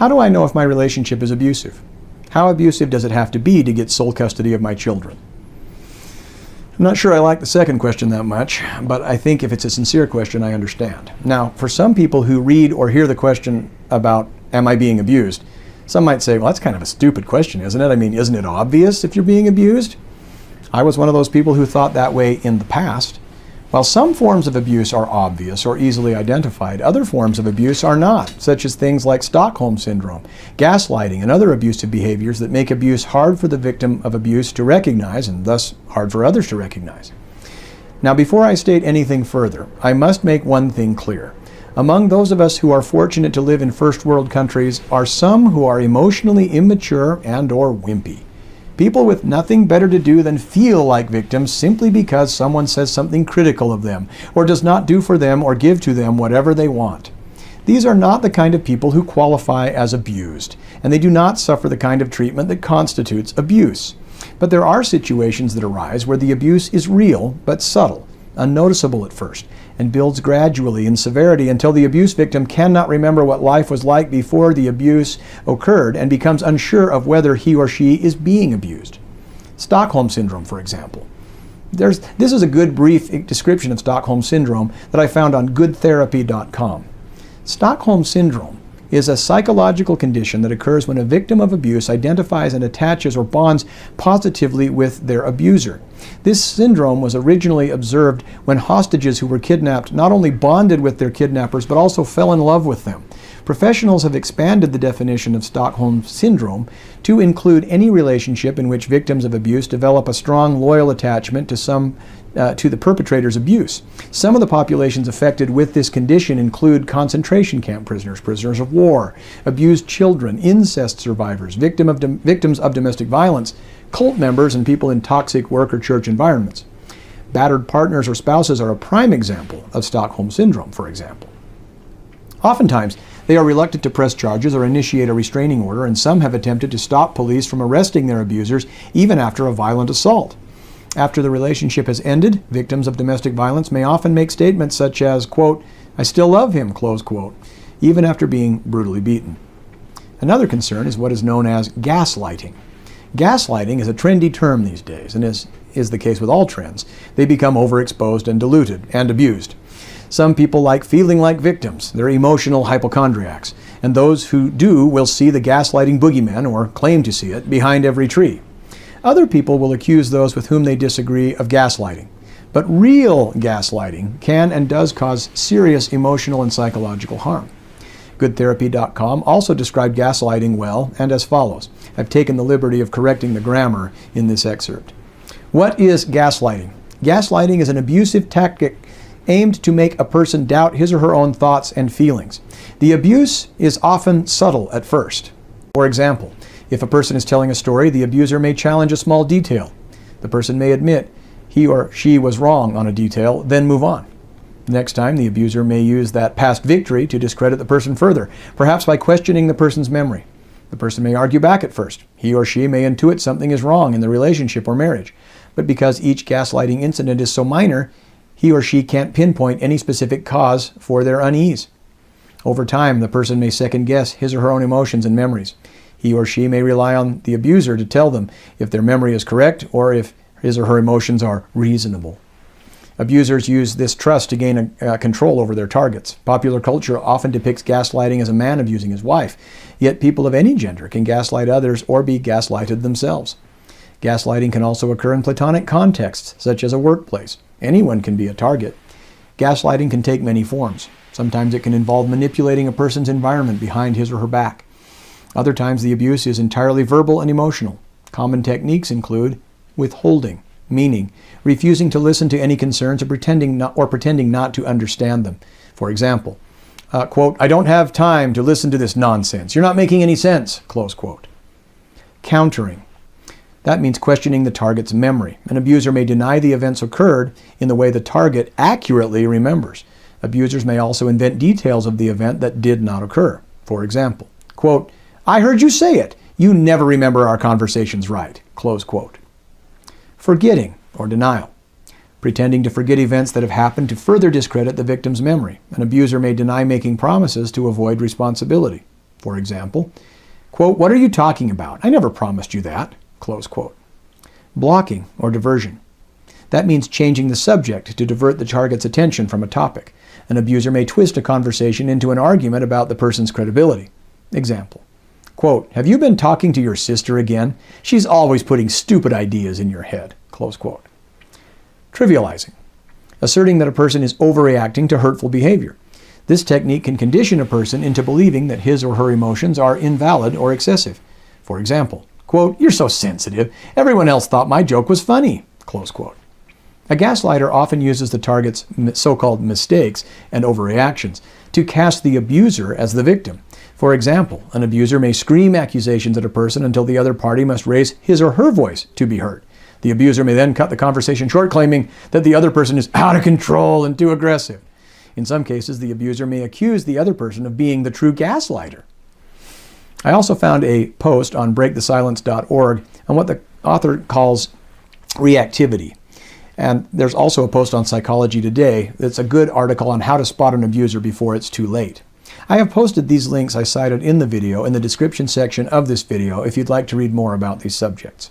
How do I know if my relationship is abusive? How abusive does it have to be to get sole custody of my children? I'm not sure I like the second question that much, but I think if it's a sincere question, I understand. Now, for some people who read or hear the question about, am I being abused? Some might say, well, that's kind of a stupid question, isn't it? I mean, isn't it obvious if you're being abused? I was one of those people who thought that way in the past. While some forms of abuse are obvious or easily identified, other forms of abuse are not, such as things like Stockholm Syndrome, gaslighting, and other abusive behaviors that make abuse hard for the victim of abuse to recognize and thus hard for others to recognize. Now, before I state anything further, I must make one thing clear. Among those of us who are fortunate to live in first world countries are some who are emotionally immature and/or wimpy. People with nothing better to do than feel like victims simply because someone says something critical of them, or does not do for them or give to them whatever they want. These are not the kind of people who qualify as abused, and they do not suffer the kind of treatment that constitutes abuse. But there are situations that arise where the abuse is real but subtle, unnoticeable at first, and builds gradually in severity until the abuse victim cannot remember what life was like before the abuse occurred and becomes unsure of whether he or she is being abused. Stockholm Syndrome, for example. This is a good brief description of Stockholm Syndrome that I found on goodtherapy.com. Stockholm Syndrome is a psychological condition that occurs when a victim of abuse identifies and attaches or bonds positively with their abuser. This syndrome was originally observed when hostages who were kidnapped not only bonded with their kidnappers but also fell in love with them. Professionals have expanded the definition of Stockholm Syndrome to include any relationship in which victims of abuse develop a strong, loyal attachment to the perpetrator's abuse. Some of the populations affected with this condition include concentration camp prisoners, prisoners of war, abused children, incest survivors, victims of domestic violence, cult members, and people in toxic work or church environments. Battered partners or spouses are a prime example of Stockholm Syndrome, for example. Oftentimes, they are reluctant to press charges or initiate a restraining order, and some have attempted to stop police from arresting their abusers even after a violent assault. After the relationship has ended, victims of domestic violence may often make statements such as, quote, "I still love him," close quote, even after being brutally beaten. Another concern is what is known as gaslighting. Gaslighting is a trendy term these days, and is the case with all trends. They become overexposed and diluted and abused. Some people like feeling like victims. They're emotional hypochondriacs. And those who do will see the gaslighting boogeyman, or claim to see it, behind every tree. Other people will accuse those with whom they disagree of gaslighting. But real gaslighting can and does cause serious emotional and psychological harm. Goodtherapy.com also described gaslighting well and as follows. I've taken the liberty of correcting the grammar in this excerpt. What is gaslighting? Gaslighting is an abusive tactic aimed to make a person doubt his or her own thoughts and feelings. The abuse is often subtle at first. For example, if a person is telling a story, the abuser may challenge a small detail. The person may admit he or she was wrong on a detail, then move on. Next time, the abuser may use that past victory to discredit the person further, perhaps by questioning the person's memory. The person may argue back at first. He or she may intuit something is wrong in the relationship or marriage. But because each gaslighting incident is so minor, he or she can't pinpoint any specific cause for their unease. Over time, the person may second guess his or her own emotions and memories. He or she may rely on the abuser to tell them if their memory is correct or if his or her emotions are reasonable. Abusers use this trust to gain control over their targets. Popular culture often depicts gaslighting as a man abusing his wife, yet people of any gender can gaslight others or be gaslighted themselves. Gaslighting can also occur in platonic contexts, such as a workplace. Anyone can be a target. Gaslighting can take many forms. Sometimes it can involve manipulating a person's environment behind his or her back. Other times the abuse is entirely verbal and emotional. Common techniques include withholding, meaning refusing to listen to any concerns or pretending not to understand them. For example, quote, "I don't have time to listen to this nonsense. You're not making any sense," close quote. Countering. That means questioning the target's memory. An abuser may deny the events occurred in the way the target accurately remembers. Abusers may also invent details of the event that did not occur. For example, quote, "I heard you say it. You never remember our conversations right," close quote. Forgetting or denial. Pretending to forget events that have happened to further discredit the victim's memory. An abuser may deny making promises to avoid responsibility. For example, quote, "What are you talking about? I never promised you that," close quote. Blocking or diversion. That means changing the subject to divert the target's attention from a topic. An abuser may twist a conversation into an argument about the person's credibility. Example, quote, "Have you been talking to your sister again? She's always putting stupid ideas in your head," close quote. Trivializing. Asserting that a person is overreacting to hurtful behavior. This technique can condition a person into believing that his or her emotions are invalid or excessive. For example, quote, "You're so sensitive. Everyone else thought my joke was funny," close quote. A gaslighter often uses the target's so-called mistakes and overreactions to cast the abuser as the victim. For example, an abuser may scream accusations at a person until the other party must raise his or her voice to be heard. The abuser may then cut the conversation short, claiming that the other person is out of control and too aggressive. In some cases, the abuser may accuse the other person of being the true gaslighter. I also found a post on breakthesilence.org on what the author calls reactivity. And there's also a post on Psychology Today that's a good article on how to spot an abuser before it's too late. I have posted these links I cited in the video in the description section of this video if you'd like to read more about these subjects.